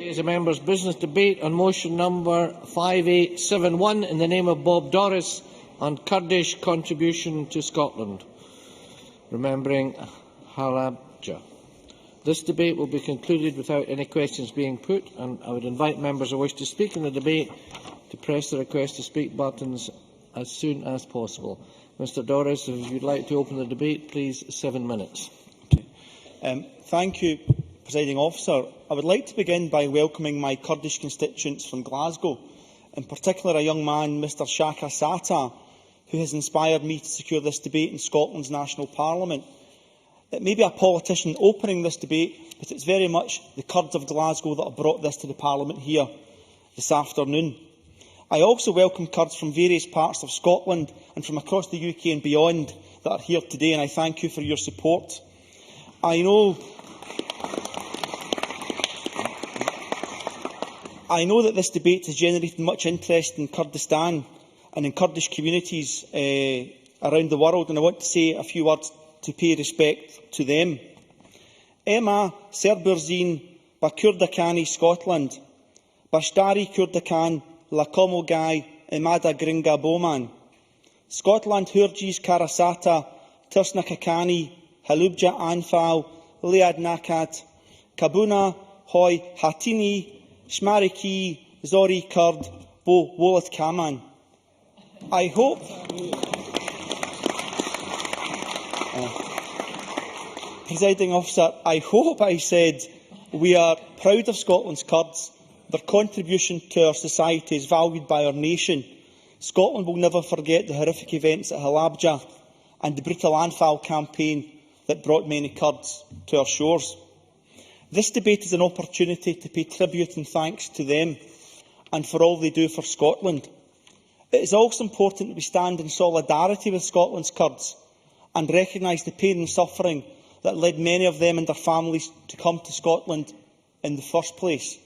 Is a members' business debate on motion number 5871 in the name of Bob Doris on Kurdish contribution to Scotland, remembering Halabja. This debate will be concluded without any questions being put, and I would invite members who wish to speak in the debate to press the request to speak buttons as soon as possible. Mr Doris, if you would like to open the debate, please, 7 minutes. Thank you, Presiding Officer. I would like to begin by welcoming my Kurdish constituents from Glasgow, in particular a young man, Mr Shaka Sata, who has inspired me to secure this debate in Scotland's National Parliament. It may be a politician opening this debate, but it's very much the Kurds of Glasgow that have brought this to the Parliament here this afternoon. I also welcome Kurds from various parts of Scotland and from across the UK and beyond that are here today, and I thank you for your support. I know that this debate has generated much interest in Kurdistan and in Kurdish communities around the world, and I want to say a few words to pay respect to them. Emma Serburzin ba Kurdakani Scotland, Bashtari Kurdakan Lakomogai Imada Gringa Boman, Scotland Hurjis Karasata Tirsna Kakani Halubja Anfal Liad Nakat Kabuna Hoi Hatini Shmariki Zori Kurd Bo Wolat Kaman. I hope Presiding Officer, I hope I said we are proud of Scotland's Kurds. Their contribution to our society is valued by our nation. Scotland will never forget the horrific events at Halabja and the brutal Anfal campaign that brought many Kurds to our shores. This debate is an opportunity to pay tribute and thanks to them and for all they do for Scotland. It is also important that we stand in solidarity with Scotland's Kurds and recognise the pain and suffering that led many of them and their families to come to Scotland in the first place.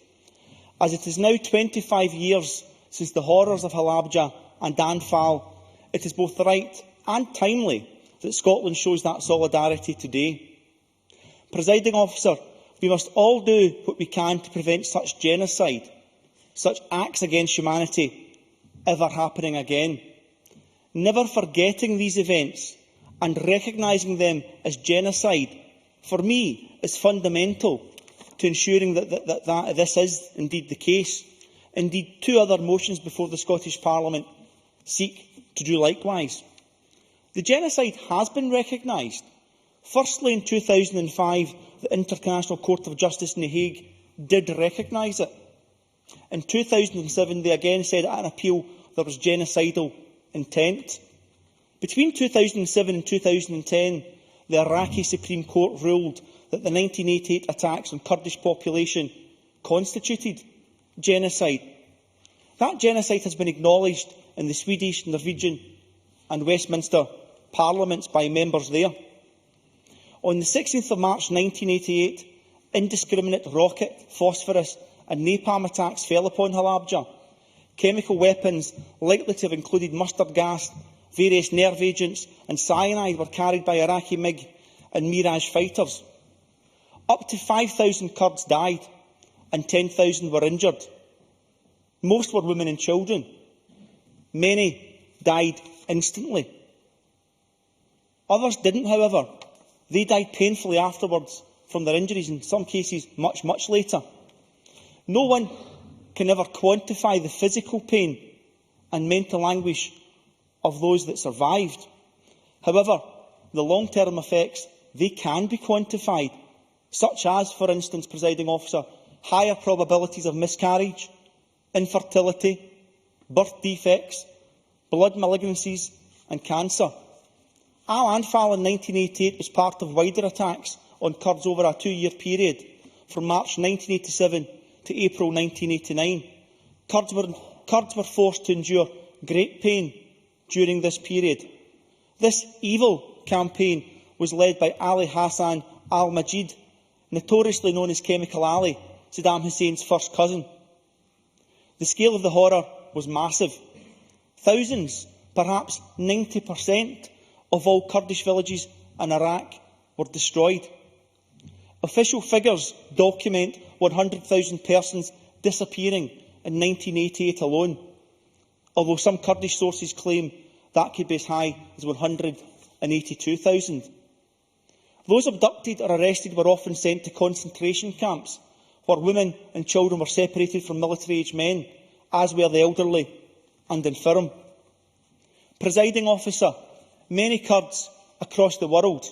As it is now 25 years since the horrors of Halabja and Anfal, it is both right and timely that Scotland shows that solidarity today. Presiding Officer, we must all do what we can to prevent such genocide, such acts against humanity, ever happening again. Never forgetting these events and recognising them as genocide, for me, is fundamental to ensuring that this is indeed the case. Indeed, 2 other motions before the Scottish Parliament seek to do likewise. The genocide has been recognised. Firstly, in 2005, the International Court of Justice in The Hague did recognise it. In 2007, they again said at an appeal there was genocidal intent. Between 2007 and 2010, the Iraqi Supreme Court ruled that the 1988 attacks on Kurdish population constituted genocide. That genocide has been acknowledged in the Swedish, Norwegian and Westminster parliaments by members there. On the 16th of March 1988, indiscriminate rocket, phosphorus and napalm attacks fell upon Halabja. Chemical weapons likely to have included mustard gas, various nerve agents and cyanide were carried by Iraqi MiG and Mirage fighters. Up to 5,000 Kurds died and 10,000 were injured. Most were women and children. Many died instantly. Others didn't, however. They died painfully afterwards from their injuries, in some cases much, much later. No one can ever quantify the physical pain and mental anguish of those that survived. However, the long-term effects, they can be quantified, such as, for instance, Presiding Officer, higher probabilities of miscarriage, infertility, birth defects, blood malignancies and cancer. Al-Anfal in 1988 was part of wider attacks on Kurds over a 2-year period, from March 1987 to April 1989. Kurds were forced to endure great pain during this period. This evil campaign was led by Ali Hassan al-Majid, notoriously known as Chemical Ali, Saddam Hussein's first cousin. The scale of the horror was massive. Thousands, perhaps 90% of all Kurdish villages in Iraq were destroyed. Official figures document 100,000 persons disappearing in 1988 alone, although some Kurdish sources claim that could be as high as 182,000. Those abducted or arrested were often sent to concentration camps, where women and children were separated from military-aged men, as were the elderly and infirm. Presiding Officer, many Kurds across the world,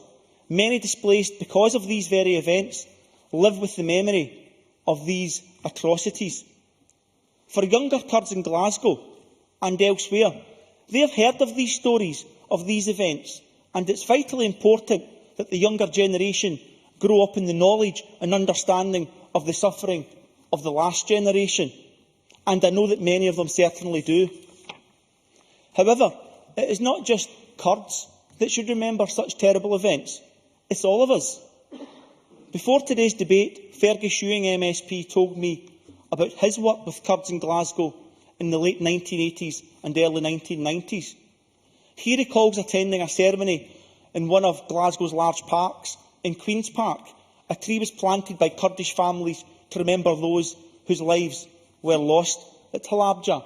many displaced because of these very events, live with the memory of these atrocities. For younger Kurds in Glasgow and elsewhere, they have heard of these stories, of these events, and it's vitally important that the younger generation grow up in the knowledge and understanding of the suffering of the last generation, and I know that many of them certainly do. However, it is not just Kurds that should remember such terrible events. It's all of us. Before today's debate, Fergus Ewing MSP told me about his work with Kurds in Glasgow in the late 1980s and early 1990s. He recalls attending a ceremony in one of Glasgow's large parks. In Queen's Park, a tree was planted by Kurdish families to remember those whose lives were lost at Halabja.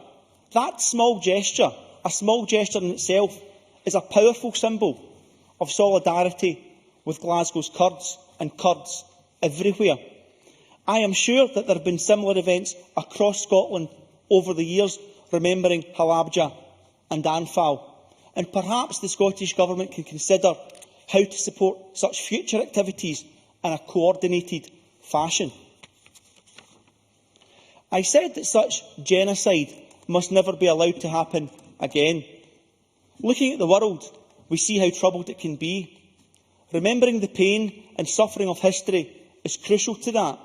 That small gesture, a small gesture in itself, is a powerful symbol of solidarity with Glasgow's Kurds and Kurds everywhere. I am sure that there have been similar events across Scotland over the years, remembering Halabja and Anfal, and perhaps the Scottish Government can consider how to support such future activities in a coordinated fashion. I said that such genocide must never be allowed to happen again. Looking at the world, we see how troubled it can be. Remembering the pain and suffering of history is crucial to that,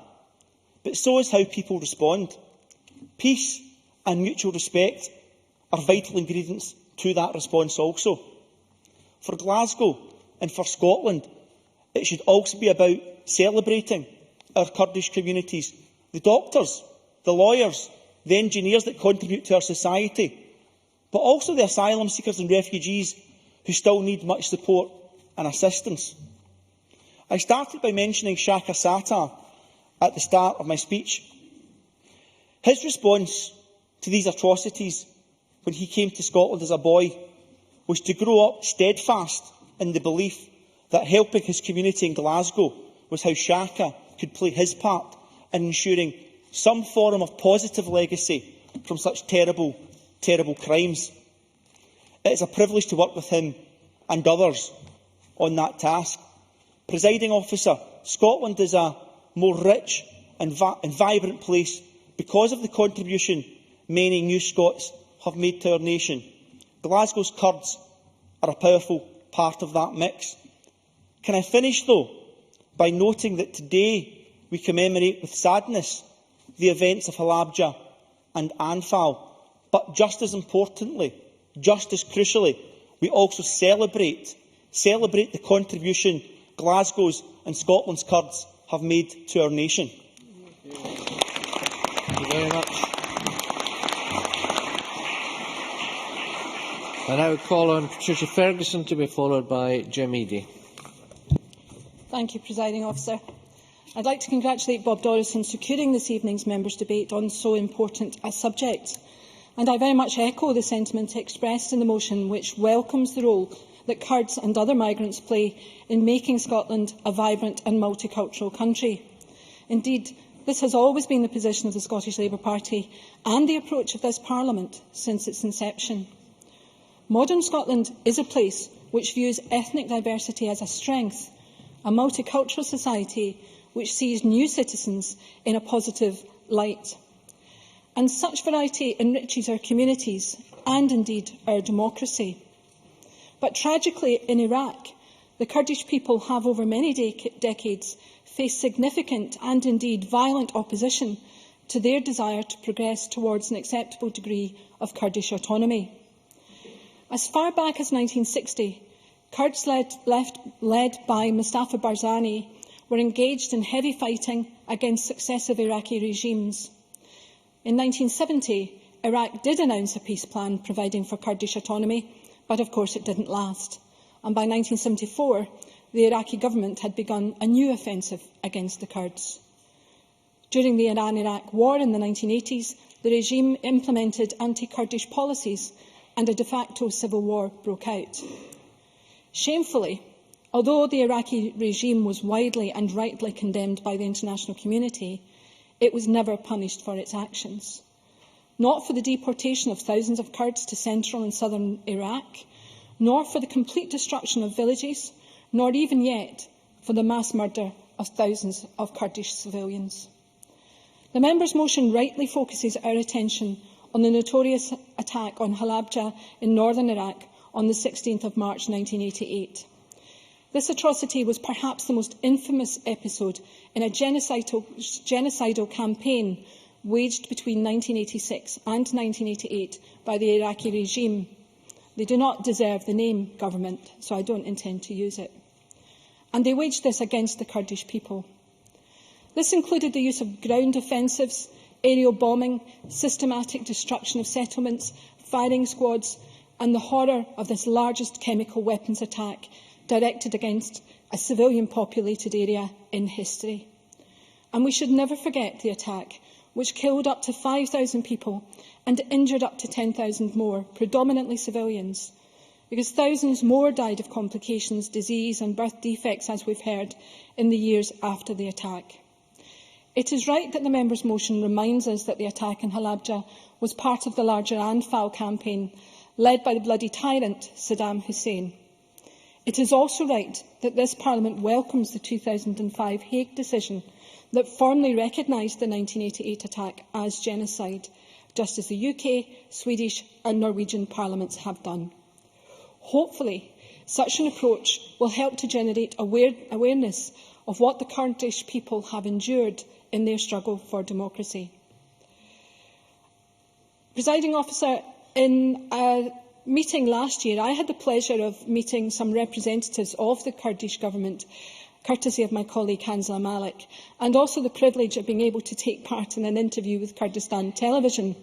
but so is how people respond. Peace and mutual respect are vital ingredients to that response also. For Glasgow and for Scotland, it should also be about celebrating our Kurdish communities, the doctors, the lawyers, the engineers that contribute to our society, but also the asylum seekers and refugees who still need much support and assistance. I started by mentioning Shaka Sattar at the start of my speech. His response to these atrocities when he came to Scotland as a boy was to grow up steadfast in the belief that helping his community in Glasgow was how Shaka could play his part in ensuring some form of positive legacy from such terrible, terrible crimes. It is a privilege to work with him and others on that task. Presiding Officer, Scotland is a more rich and vibrant place because of the contribution many new Scots have made to our nation. Glasgow's Kurds are a powerful part of that mix. Can I finish, though, by noting that today we commemorate with sadness the events of Halabja and Anfal, but just as importantly, just as crucially, we also celebrate the contribution Glasgow's and Scotland's Kurds have made to our nation. Thank you very much. I now call on Patricia Ferguson to be followed by Jim Eadie. Thank you, Presiding Officer. I'd like to congratulate Bob Doris on securing this evening's members' debate on so important a subject. And I very much echo the sentiment expressed in the motion, which welcomes the role that Kurds and other migrants play in making Scotland a vibrant and multicultural country. Indeed, this has always been the position of the Scottish Labour Party and the approach of this Parliament since its inception. Modern Scotland is a place which views ethnic diversity as a strength, a multicultural society which sees new citizens in a positive light. And such variety enriches our communities and indeed our democracy. But tragically, in Iraq, the Kurdish people have over many decades faced significant and indeed violent opposition to their desire to progress towards an acceptable degree of Kurdish autonomy. As far back as 1960, Kurds led by Mustafa Barzani were engaged in heavy fighting against successive Iraqi regimes. In 1970, Iraq did announce a peace plan providing for Kurdish autonomy, but of course it didn't last. And by 1974, the Iraqi government had begun a new offensive against the Kurds. During the Iran-Iraq war in the 1980s, the regime implemented anti-Kurdish policies and a de facto civil war broke out. Shamefully, although the Iraqi regime was widely and rightly condemned by the international community, it was never punished for its actions. Not for the deportation of thousands of Kurds to central and southern Iraq, nor for the complete destruction of villages, nor even yet for the mass murder of thousands of Kurdish civilians. The member's motion rightly focuses our attention on the notorious attack on Halabja in northern Iraq on the 16th of March 1988. This atrocity was perhaps the most infamous episode in a genocidal campaign waged between 1986 and 1988 by the Iraqi regime. They do not deserve the name government, so I don't intend to use it. And they waged this against the Kurdish people. This included the use of ground offensives, aerial bombing, systematic destruction of settlements, firing squads, and the horror of this largest chemical weapons attack directed against a civilian-populated area in history. And we should never forget the attack, which killed up to 5,000 people and injured up to 10,000 more, predominantly civilians, because thousands more died of complications, disease and birth defects, as we've heard, in the years after the attack. It is right that the member's motion reminds us that the attack in Halabja was part of the larger Anfal campaign led by the bloody tyrant Saddam Hussein. It is also right that this Parliament welcomes the 2005 Hague decision that formally recognised the 1988 attack as genocide, just as the UK, Swedish and Norwegian parliaments have done. Hopefully, such an approach will help to generate awareness of what the Kurdish people have endured in their struggle for democracy. Presiding Officer, in a meeting last year, I had the pleasure of meeting some representatives of the Kurdish government, courtesy of my colleague Hanzala Malik, and also the privilege of being able to take part in an interview with Kurdistan Television.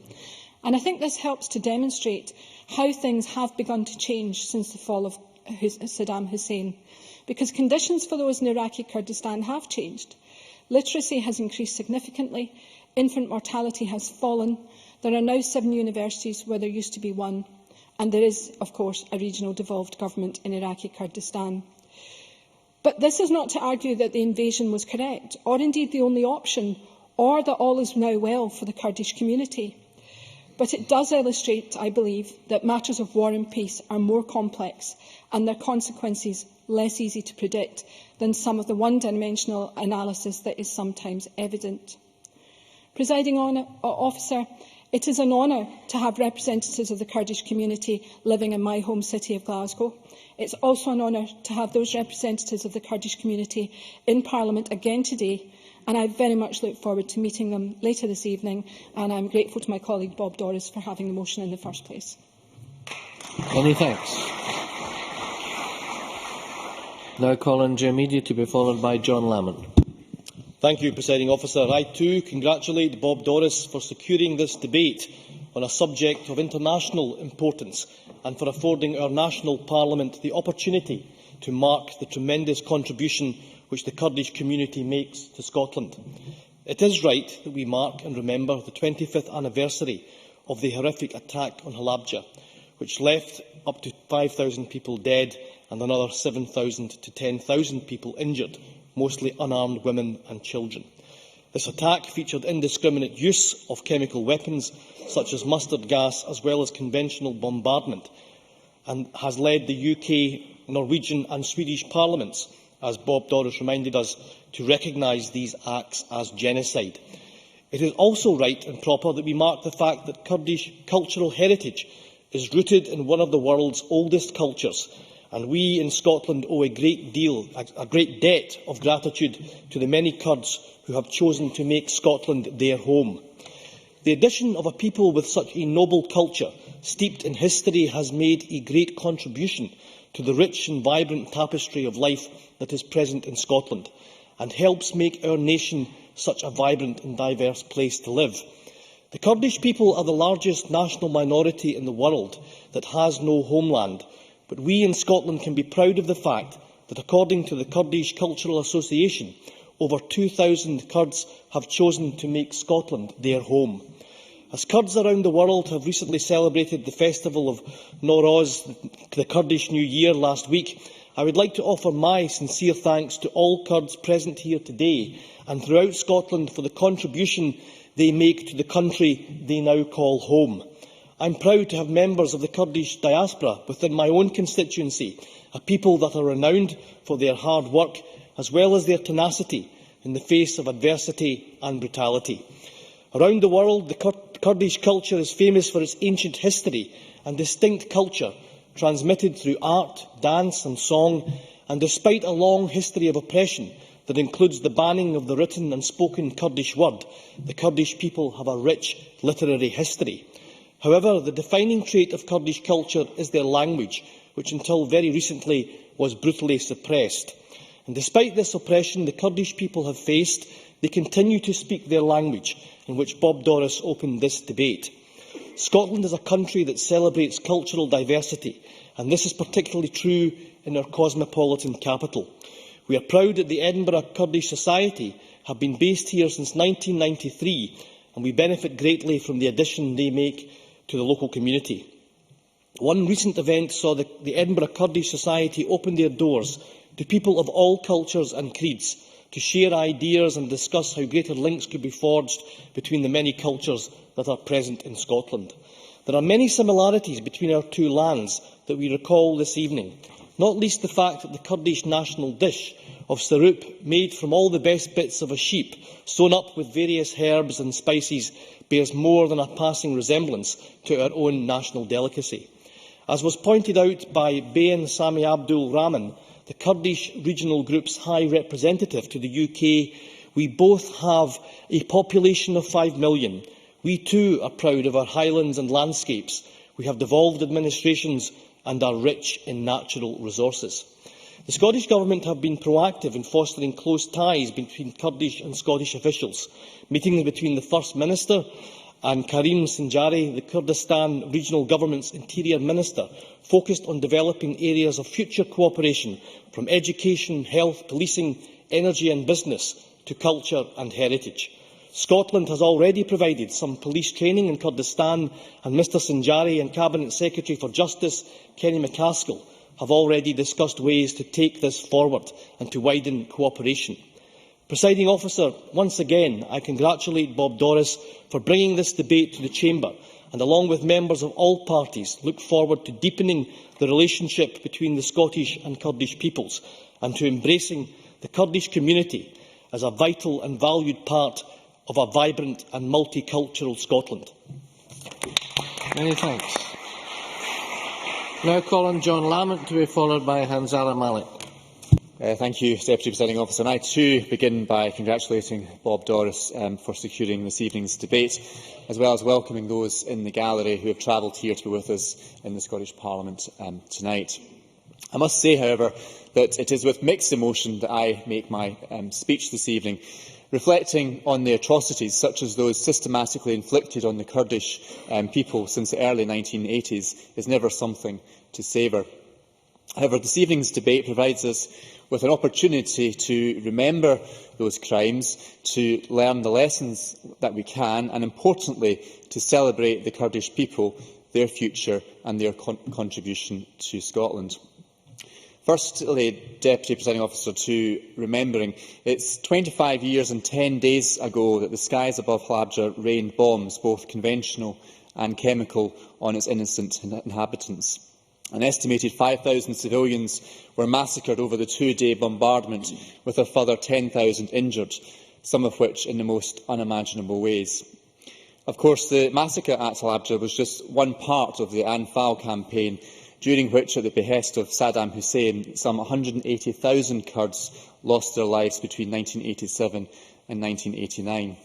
And I think this helps to demonstrate how things have begun to change since the fall of Saddam Hussein, because conditions for those in Iraqi Kurdistan have changed. Literacy has increased significantly, infant mortality has fallen, there are now 7 universities where there used to be 1, and there is, of course, a regional devolved government in Iraqi Kurdistan. But this is not to argue that the invasion was correct, or indeed the only option, or that all is now well for the Kurdish community. But it does illustrate, I believe, that matters of war and peace are more complex and their consequences less easy to predict than some of the one-dimensional analysis that is sometimes evident. Presiding Officer, it is an honour to have representatives of the Kurdish community living in my home city of Glasgow. It's also an honour to have those representatives of the Kurdish community in Parliament again today, and I very much look forward to meeting them later this evening, and I'm grateful to my colleague Bob Doris for having the motion in the first place. Many thanks. Now Colin Jamedia to be followed by John Lamont. Thank you, Presiding Officer. I too congratulate Bob Doris for securing this debate on a subject of international importance and for affording our national parliament the opportunity to mark the tremendous contribution which the Kurdish community makes to Scotland. It is right that we mark and remember the 25th anniversary of the horrific attack on Halabja, which left up to 5,000 people dead and another 7,000 to 10,000 people injured, mostly unarmed women and children. This attack featured indiscriminate use of chemical weapons, such as mustard gas, as well as conventional bombardment, and has led the UK, Norwegian and Swedish parliaments, as Bob Doris reminded us, to recognise these acts as genocide. It is also right and proper that we mark the fact that Kurdish cultural heritage is rooted in one of the world's oldest cultures, and we in Scotland owe a great debt of gratitude to the many Kurds who have chosen to make Scotland their home. The addition of a people with such a noble culture, steeped in history, has made a great contribution to the rich and vibrant tapestry of life that is present in Scotland, and helps make our nation such a vibrant and diverse place to live. The Kurdish people are the largest national minority in the world that has no homeland, but we in Scotland can be proud of the fact that, according to the Kurdish Cultural Association, over 2,000 Kurds have chosen to make Scotland their home. As Kurds around the world have recently celebrated the festival of Nowruz, the Kurdish New Year, last week, I would like to offer my sincere thanks to all Kurds present here today and throughout Scotland for the contribution they make to the country they now call home. I am proud to have members of the Kurdish diaspora within my own constituency, a people that are renowned for their hard work as well as their tenacity in the face of adversity and brutality. Around the world, the Kurdish culture is famous for its ancient history and distinct culture, transmitted through art, dance and song, and despite a long history of oppression that includes the banning of the written and spoken Kurdish word, the Kurdish people have a rich literary history. However, the defining trait of Kurdish culture is their language, which until very recently was brutally suppressed. And despite this oppression the Kurdish people have faced, they continue to speak their language, in which Bob Doris opened this debate. Scotland is a country that celebrates cultural diversity, and this is particularly true in our cosmopolitan capital. We are proud that the Edinburgh Kurdish Society have been based here since 1993, and we benefit greatly from the addition they make to the local community. One recent event saw the Edinburgh Kurdish Society open their doors to people of all cultures and creeds to share ideas and discuss how greater links could be forged between the many cultures that are present in Scotland. There are many similarities between our two lands that we recall this evening, not least the fact that the Kurdish national dish of saroup, made from all the best bits of a sheep, sewn up with various herbs and spices, bears more than a passing resemblance to our own national delicacy. As was pointed out by Bayan Sami Abdul Rahman, the Kurdish regional group's High Representative to the UK, we both have a population of 5 million. We too are proud of our highlands and landscapes. We have devolved administrations and are rich in natural resources. The Scottish Government have been proactive in fostering close ties between Kurdish and Scottish officials. Meetings between the First Minister and Karim Sinjari, the Kurdistan Regional Government's Interior Minister, focused on developing areas of future cooperation, from education, health, policing, energy and business to culture and heritage. Scotland has already provided some police training in Kurdistan, and Mr Sinjari and Cabinet Secretary for Justice, Kenny MacAskill, have already discussed ways to take this forward and to widen cooperation. Presiding Officer, once again I congratulate Bob Doris for bringing this debate to the Chamber, and along with members of all parties look forward to deepening the relationship between the Scottish and Kurdish peoples and to embracing the Kurdish community as a vital and valued part of a vibrant and multicultural Scotland. Many thanks. Now call on John Lamont to be followed by Hanzala Malik. Thank you, Deputy Presiding Officer. And I too begin by congratulating Bob Doris for securing this evening's debate, as well as welcoming those in the gallery who have travelled here to be with us in the Scottish Parliament tonight. I must say, however, that it is with mixed emotion that I make my speech this evening. Reflecting on the atrocities, such as those systematically inflicted on the Kurdish people since the early 1980s, is never something to savour. However, this evening's debate provides us with an opportunity to remember those crimes, to learn the lessons that we can, and importantly, to celebrate the Kurdish people, their future and their contribution to Scotland. Firstly, Deputy Presiding Officer, to remembering, it's 25 years and 10 days ago that the skies above Halabja rained bombs, both conventional and chemical, on its innocent inhabitants. An estimated 5,000 civilians were massacred over the two-day bombardment, with a further 10,000 injured, some of which in the most unimaginable ways. Of course, the massacre at Halabja was just one part of the Anfal campaign, during which, at the behest of Saddam Hussein, some 180,000 Kurds lost their lives between 1987 and 1989.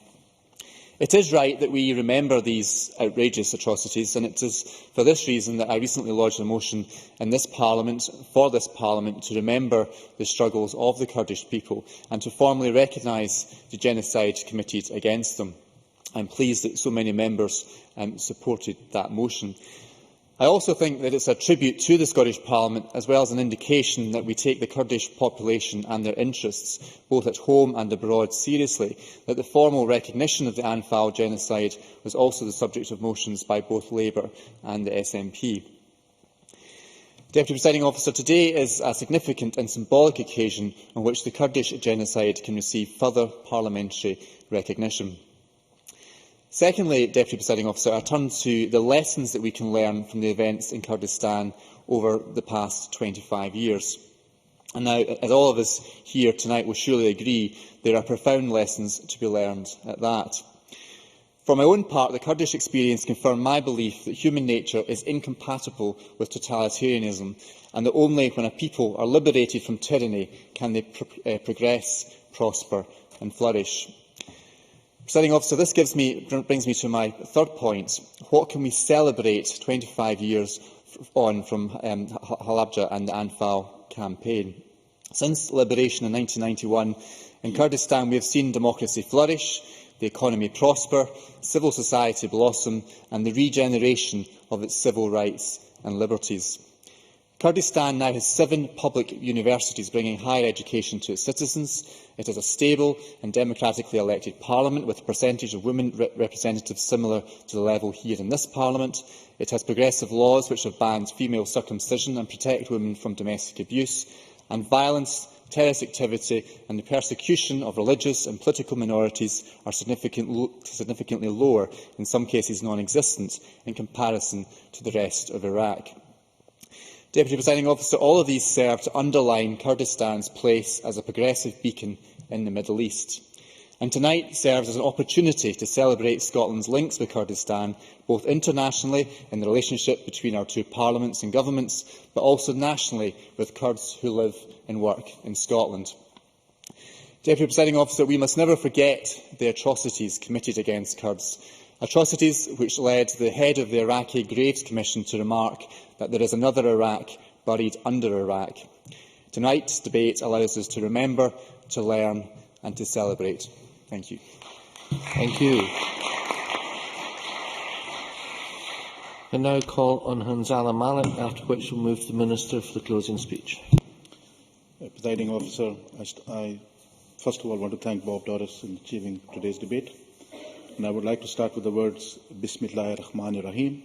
It is right that we remember these outrageous atrocities, and it is for this reason that I recently lodged a motion in this Parliament, for this Parliament, to remember the struggles of the Kurdish people and to formally recognise the genocide committed against them. I am pleased that so many members supported that motion. I also think that it is a tribute to the Scottish Parliament, as well as an indication that we take the Kurdish population and their interests, both at home and abroad, seriously, that the formal recognition of the Anfal genocide was also the subject of motions by both Labour and the SNP. Deputy Presiding Officer, today is a significant and symbolic occasion on which the Kurdish genocide can receive further parliamentary recognition. Secondly, Deputy Presiding Officer, I turn to the lessons that we can learn from the events in Kurdistan over the past 25 years. And now, as all of us here tonight will surely agree, there are profound lessons to be learned at that. For my own part, the Kurdish experience confirmed my belief that human nature is incompatible with totalitarianism, and that only when a people are liberated from tyranny can they progress, prosper and flourish. Presiding Officer, this brings me to my third point. What can we celebrate 25 years on from Halabja and the Anfal campaign? Since liberation in 1991, in Kurdistan we have seen democracy flourish, the economy prosper, civil society blossom and the regeneration of its civil rights and liberties. Kurdistan now has 7 public universities bringing higher education to its citizens. It has a stable and democratically elected parliament with a percentage of women representatives similar to the level here in this parliament. It has progressive laws which have banned female circumcision and protect women from domestic abuse. And violence, terrorist activity and the persecution of religious and political minorities are significantly lower, in some cases non-existent, in comparison to the rest of Iraq. Deputy Presiding Officer, all of these serve to underline Kurdistan's place as a progressive beacon in the Middle East. And tonight serves as an opportunity to celebrate Scotland's links with Kurdistan, both internationally in the relationship between our two parliaments and governments, but also nationally with Kurds who live and work in Scotland. Deputy Presiding Officer, we must never forget the atrocities committed against Kurds. Atrocities which led the head of the Iraqi Graves Commission to remark that there is another Iraq buried under Iraq. Tonight's debate allows us to remember, to learn and to celebrate. Thank you. Thank you. I now call on Hanzala Malik, after which we'll move to the Minister for the closing speech. Presiding Officer, I first of all want to thank Bob Doris in achieving today's debate. And I would like to start with the words Bismillahir Rahmanir Rahim.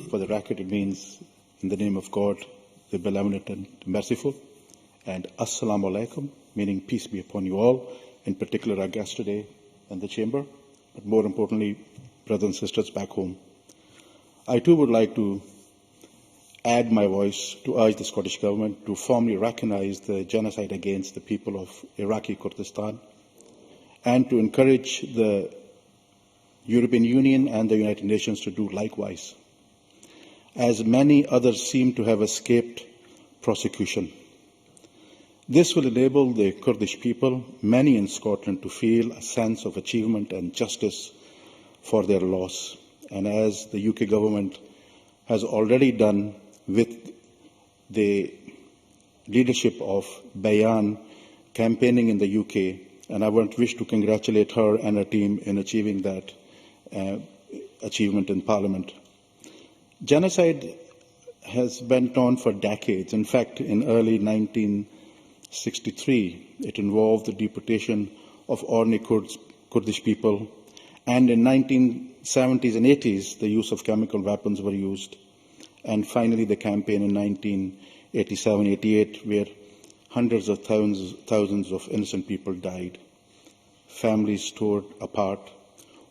For the record, it means in the name of God, the benevolent and merciful. And Assalamu Alaikum, meaning peace be upon you all, in particular our guests today in the Chamber, but more importantly, brothers and sisters back home. I too would like to add my voice to urge the Scottish Government to formally recognise the genocide against the people of Iraqi Kurdistan and to encourage the European Union and the United Nations to do likewise, as many others seem to have escaped prosecution. This will enable the Kurdish people, many in Scotland, to feel a sense of achievement and justice for their loss. And as the UK Government has already done with the leadership of Bayan campaigning in the UK, and I wish to congratulate her and her team in achieving that achievement in Parliament. Genocide has went on for decades. In fact, in early 1963, it involved the deportation of ordinary Kurdish people, and in 1970s and 80s, the use of chemical weapons were used, and finally the campaign in 1987-88, where hundreds of thousands of innocent people died, families torn apart.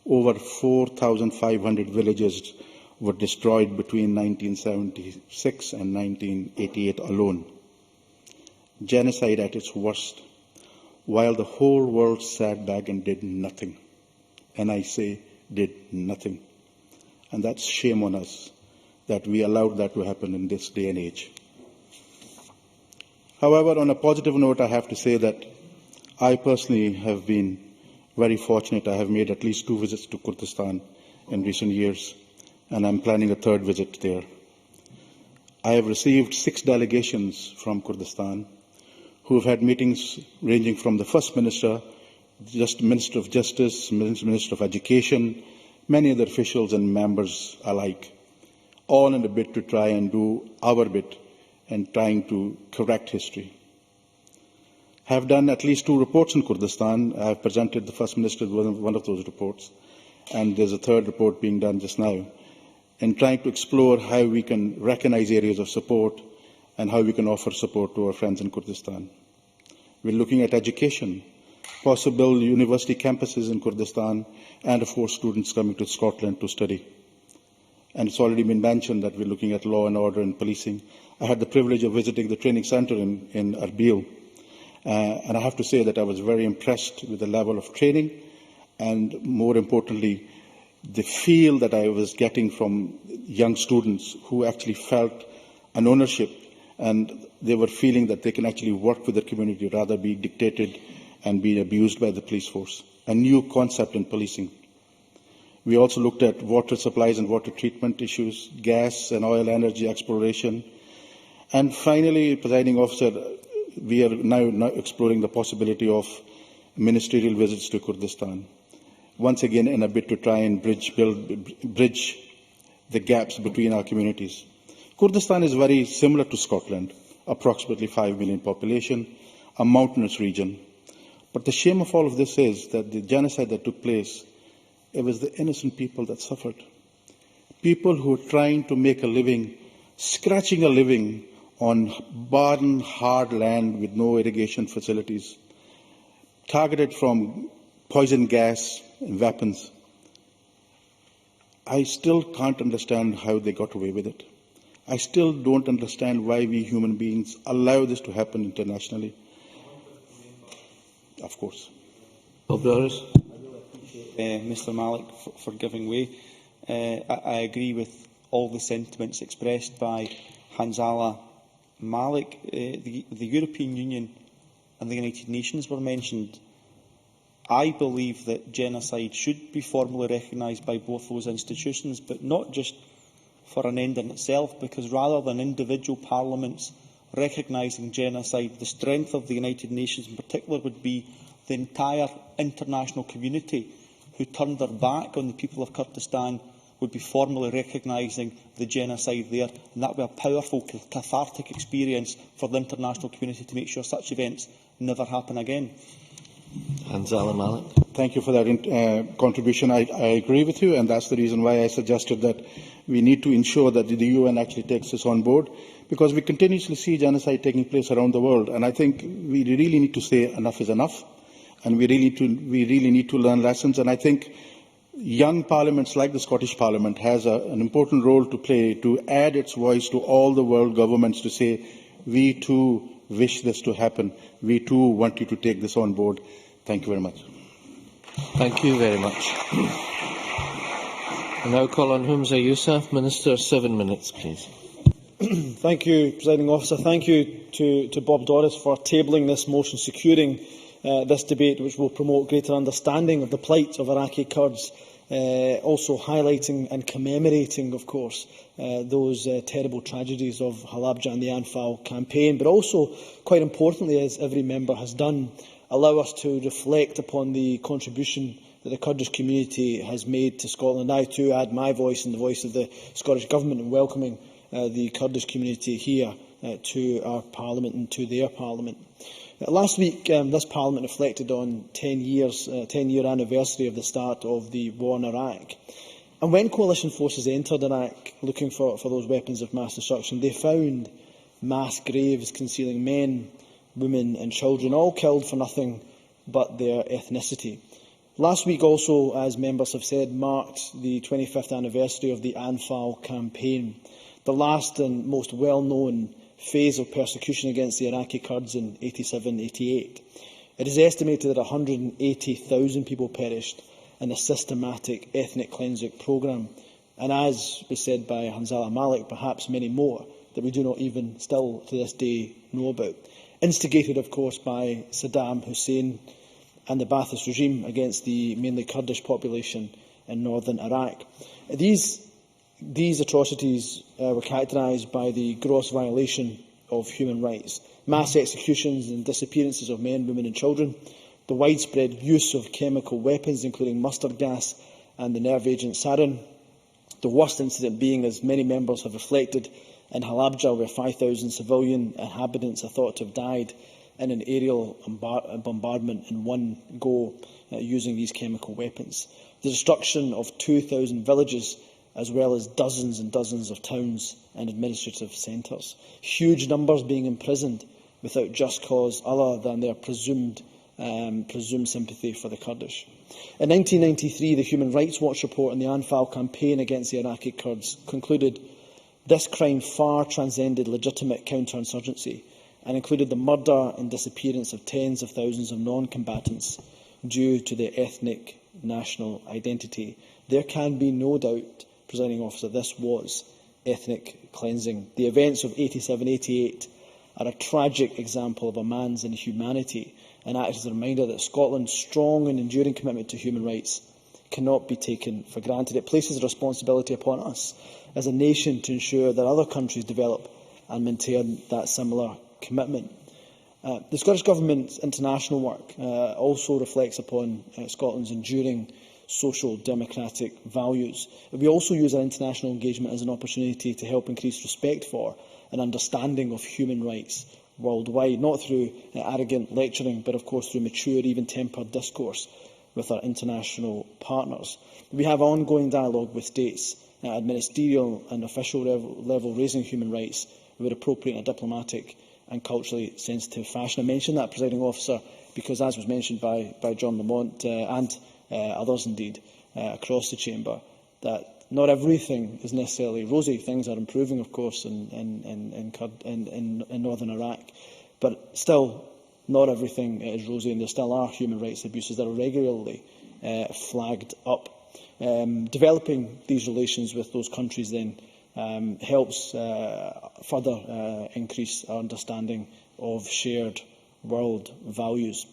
Over 4,500 villages were destroyed between 1976 and 1988 alone. Genocide at its worst, while the whole world sat back and did nothing. And I say did nothing. And that's shame on us that we allowed that to happen in this day and age. However, on a positive note, I have to say that I personally have been very fortunate. I have made at least 2 visits to Kurdistan in recent years, and I'm planning a 3rd visit there. I have received 6 delegations from Kurdistan who have had meetings ranging from the First Minister, Minister of Justice, Minister of Education, many other officials and members alike. all in a bid to try and do our bit and trying to correct history. I have done at least 2 reports in Kurdistan. I have presented the First Minister with one of those reports, and there's a 3rd report being done just now, in trying to explore how we can recognise areas of support and how we can offer support to our friends in Kurdistan. We're looking at education, possible university campuses in Kurdistan, and of course students coming to Scotland to study. And it's already been mentioned that we're looking at law and order and policing. I had the privilege of visiting the training centre in Erbil, and I have to say that I was very impressed with the level of training and, more importantly, the feel that I was getting from young students who actually felt an ownership, and they were feeling that they can actually work with the community rather than be dictated and be abused by the police force. A new concept in policing. We also looked at water supplies and water treatment issues, gas and oil energy exploration. And finally, Presiding Officer, we are now exploring the possibility of ministerial visits to Kurdistan, once again in a bid to try and bridge the gaps between our communities. Kurdistan is very similar to Scotland, approximately 5 million population, a mountainous region. But the shame of all of this is that the genocide that took place, it was the innocent people that suffered. People who were trying to make a living, scratching a living on barren, hard land with no irrigation facilities, targeted from poison gas and weapons. I still can't understand how they got away with it. I still don't understand why we human beings allow this to happen internationally. Of course. Bob Doris. Mr Malik for giving way. I agree with all the sentiments expressed by Hanzala Malik. The European Union and the United Nations were mentioned. I believe that genocide should be formally recognised by both those institutions, but not just for an end in itself, because rather than individual parliaments recognising genocide, the strength of the United Nations in particular would be the entire international community who turned their back on the people of Kurdistan would be formally recognising the genocide there, and that would be a powerful, cathartic experience for the international community to make sure such events never happen again. Hanzala Malik. Thank you for that contribution. I agree with you, and that's the reason why I suggested that we need to ensure that the UN actually takes this on board, because we continuously see genocide taking place around the world, and I think we really need to say enough is enough, and we really need to learn lessons. And I think young parliaments like the Scottish Parliament has an important role to play to add its voice to all the world governments to say, we too wish this to happen. We too want you to take this on board. Thank you very much. Thank you very much. I now call on Humza Yousaf. Minister, 7 minutes, please. Thank you, Presiding Officer. Thank you to Bob Doris for tabling this motion, securing this debate, which will promote greater understanding of the plight of Iraqi Kurds, also highlighting and commemorating, of course, those terrible tragedies of Halabja and the Anfal campaign, but also, quite importantly, as every member has done, allow us to reflect upon the contribution that the Kurdish community has made to Scotland. I too add my voice and the voice of the Scottish Government in welcoming the Kurdish community here to our Parliament and to their Parliament. Last week, this Parliament reflected on 10-year anniversary of the start of the war in Iraq. And when coalition forces entered Iraq looking for those weapons of mass destruction, they found mass graves concealing men, women and children, all killed for nothing but their ethnicity. Last week also, as members have said, marked the 25th anniversary of the Anfal campaign, the last and most well-known phase of persecution against the Iraqi Kurds in 87-88. It is estimated that 180,000 people perished in a systematic ethnic cleansing programme, and as was said by Hanzala Malik, perhaps many more that we do not even still to this day know about. Instigated, of course, by Saddam Hussein and the Ba'athist regime against the mainly Kurdish population in northern Iraq. These atrocities were characterised by the gross violation of human rights, mass executions and disappearances of men, women and children, the widespread use of chemical weapons, including mustard gas and the nerve agent sarin, The worst incident being, as many members have reflected, in Halabja, where 5,000 civilian inhabitants are thought to have died in an aerial bombardment in one go using these chemical weapons. The destruction of 2,000 villages, as well as dozens and dozens of towns and administrative centres. Huge numbers being imprisoned without just cause other than their presumed sympathy for the Kurdish. In 1993, the Human Rights Watch report on the Anfal campaign against the Iraqi Kurds concluded this crime far transcended legitimate counter-insurgency and included the murder and disappearance of tens of thousands of non-combatants due to their ethnic national identity. There can be no doubt, Presiding Officer, this was ethnic cleansing. The events of 87-88 are a tragic example of a man's inhumanity and act as a reminder that Scotland's strong and enduring commitment to human rights cannot be taken for granted. It places a responsibility upon us as a nation to ensure that other countries develop and maintain that similar commitment. The Scottish Government's international work also reflects upon Scotland's enduring social democratic values. We also use our international engagement as an opportunity to help increase respect for and understanding of human rights worldwide, not through arrogant lecturing, but of course through mature, even-tempered discourse with our international partners. We have ongoing dialogue with states at ministerial and official level raising human rights where appropriate in a diplomatic and culturally sensitive fashion. I mention that, Presiding Officer, because, as was mentioned by John Lamont and others indeed across the chamber, that not everything is necessarily rosy. Things are improving, of course, in northern Iraq, but still not everything is rosy, and there still are human rights abuses that are regularly flagged up. Developing these relations with those countries then helps further increase our understanding of shared world values.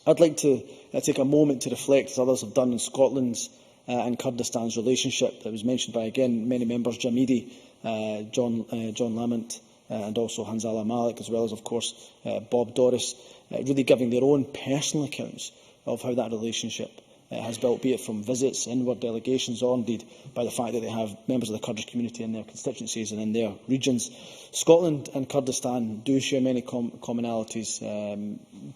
I'd like to take a moment to reflect, as others have done, on Scotland's and Kurdistan's relationship that was mentioned by, again, many members, Jim Eadie, John Lamont and also Hanzala Malik, as well as, of course, Bob Doris, really giving their own personal accounts of how that relationship has built, be it from visits, inward delegations, or indeed by the fact that they have members of the Kurdish community in their constituencies and in their regions. Scotland and Kurdistan do share many commonalities.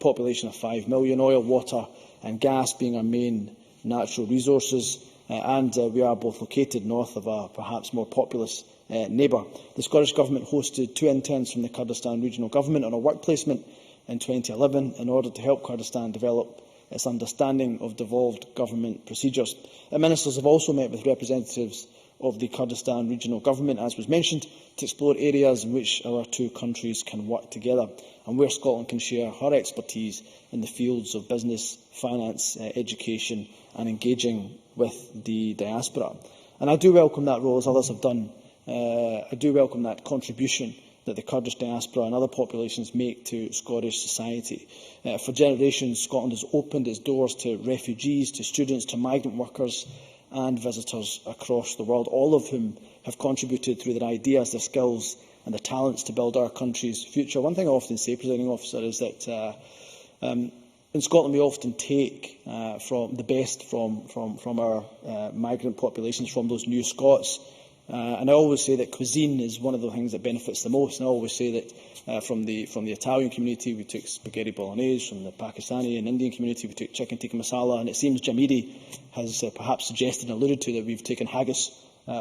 Population of 5 million, oil, water and gas being our main natural resources, and we are both located north of a perhaps more populous neighbour. The Scottish Government hosted 2 interns from the Kurdistan Regional Government on a work placement in 2011 in order to help Kurdistan develop its understanding of devolved government procedures. Ministers have also met with representatives of the Kurdistan Regional Government, as was mentioned, to explore areas in which our two countries can work together and where Scotland can share her expertise in the fields of business, finance, education and engaging with the diaspora. And I do welcome that role, as others have done. I do welcome that contribution that the Kurdish diaspora and other populations make to Scottish society. For generations, Scotland has opened its doors to refugees, to students, to migrant workers and visitors across the world, all of whom have contributed through their ideas, their skills and their talents to build our country's future. One thing I often say, Presiding Officer, is that in Scotland we often take from the best from our migrant populations, from those new Scots. And I always say that cuisine is one of the things that benefits the most. And I always say that from the Italian community we took spaghetti bolognese, from the Pakistani and Indian community we took chicken tikka masala, and it seems Jim Eadie has perhaps suggested and alluded to that we've taken haggis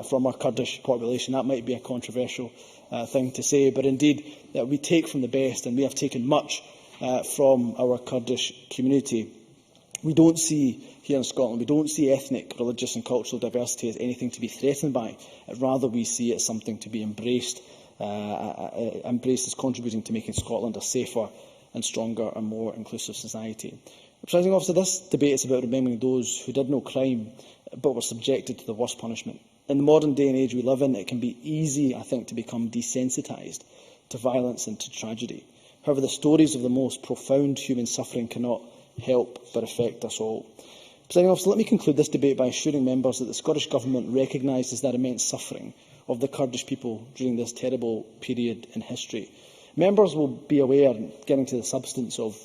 from our Kurdish population. That might be a controversial thing to say, but indeed we take from the best, and we have taken much from our Kurdish community. We don't see here in Scotland, we don't see ethnic, religious and cultural diversity as anything to be threatened by. Rather, we see it as something to be embraced as contributing to making Scotland a safer and stronger and more inclusive society. Presiding Officer, this debate is about remembering those who did no crime but were subjected to the worst punishment. In the modern day and age we live in, it can be easy, I think, to become desensitised to violence and to tragedy. However, the stories of the most profound human suffering cannot help but affect us all. Presiding Officer, let me conclude this debate by assuring members that the Scottish Government recognises that immense suffering of the Kurdish people during this terrible period in history. Members will be aware, getting to the substance of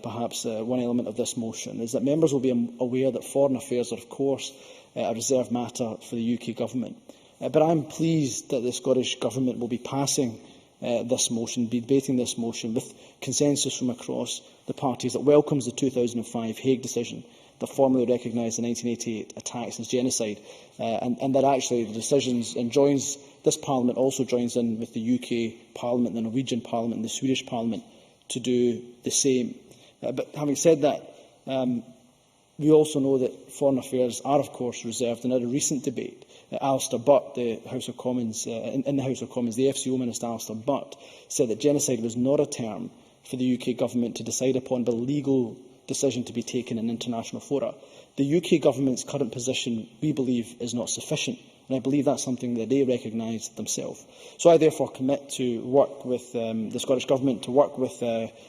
perhaps one element of this motion, is that members will be aware that foreign affairs are, of course, a reserved matter for the UK Government. But I am pleased that the Scottish Government will be passing this motion, be debating this motion with consensus from across the parties that welcomes the 2005 Hague decision that formally recognised the 1988 attacks as genocide, and that actually the decisions and joins this Parliament also joins in with the UK Parliament, the Norwegian Parliament and the Swedish Parliament to do the same. But having said that, we also know that foreign affairs are, of course, reserved. And at a recent debate, Alistair Butt, the House of Commons, in the House of Commons, the FCO Minister Alistair Butt said that genocide was not a term for the UK Government to decide upon, but a legal decision to be taken in international fora. The UK Government's current position, we believe, is not sufficient, and I believe that's something that they recognise themselves. So I therefore commit to work with the Scottish Government, to work with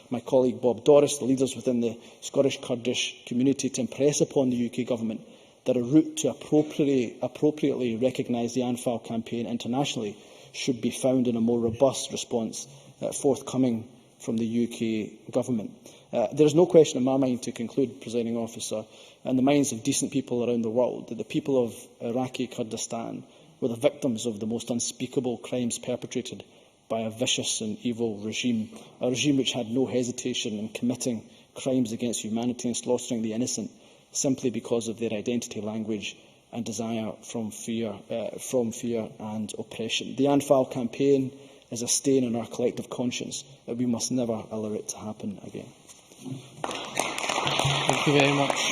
my colleague Bob Doris, the leaders within the Scottish Kurdish community, to impress upon the UK Government that a route to appropriately recognise the Anfal campaign internationally should be found in a more robust response forthcoming from the UK Government. There is no question in my mind, to conclude, Presiding Officer, in the minds of decent people around the world, that the people of Iraqi Kurdistan were the victims of the most unspeakable crimes perpetrated by a vicious and evil regime, a regime which had no hesitation in committing crimes against humanity and slaughtering the innocent simply because of their identity, language and desire from fear and oppression. The Anfal campaign is a stain on our collective conscience that we must never allow it to happen again. Thank you very much.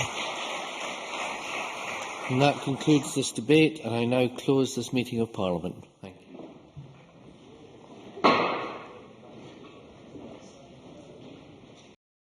And that concludes this debate, and I now close this meeting of Parliament. Thank you.